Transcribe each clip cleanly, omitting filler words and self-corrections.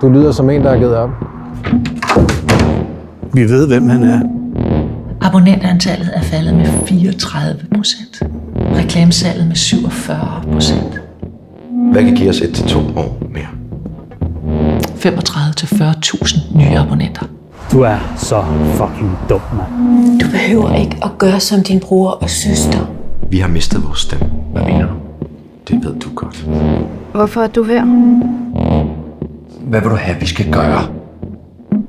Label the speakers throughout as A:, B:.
A: Du lyder som en, der er givet op.
B: Vi ved, hvem han er.
C: Abonnentantallet er faldet med 34%. Reklamesalget med 47%.
D: Hvad kan give os 1 til 2 år mere?
C: 35 til 40.000 nye abonnenter.
B: Du er så fucking dum, mand.
E: Du behøver ikke at gøre som din bror og søster.
D: Vi har mistet vores stemme.
F: Hvad mener du?
D: Det ved du godt.
E: Hvorfor er du her?
F: Hvad vil du have, vi skal gøre?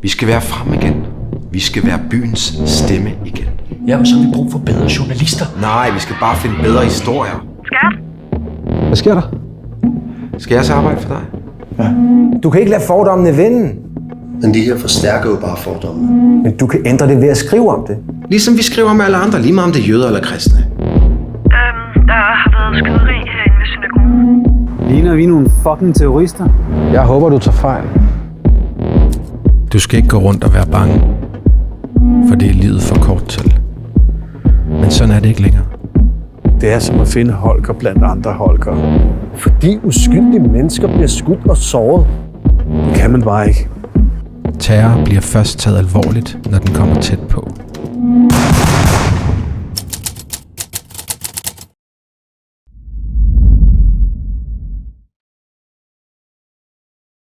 D: Vi skal være frem igen. Vi skal være byens stemme igen.
F: Jamen, så har vi brug for bedre journalister.
D: Nej, vi skal bare finde bedre historier.
A: Hvad sker der?
D: Skal jeg så arbejde for dig?
G: Du kan ikke lade fordommene vinde,
H: Men det her forstærker jo bare fordommene.
G: men du kan ændre det ved at skrive om det.
D: Ligesom vi skriver om alle andre, lige meget om det er jøder eller kristne.
I: Der har været skyderi herinde ved synagogen.
B: Ligner vi nogle fucking terrorister?
A: Jeg håber, du tager fejl.
D: Du skal ikke gå rundt og være bange, for det er livet for kort til. Men sådan er det ikke længere.
B: Det er som at finde Holger blandt andre Holger.
G: Fordi uskyldige mennesker bliver skudt og såret.
B: Det kan man bare ikke.
D: Terror bliver først taget alvorligt, når den kommer tæt på.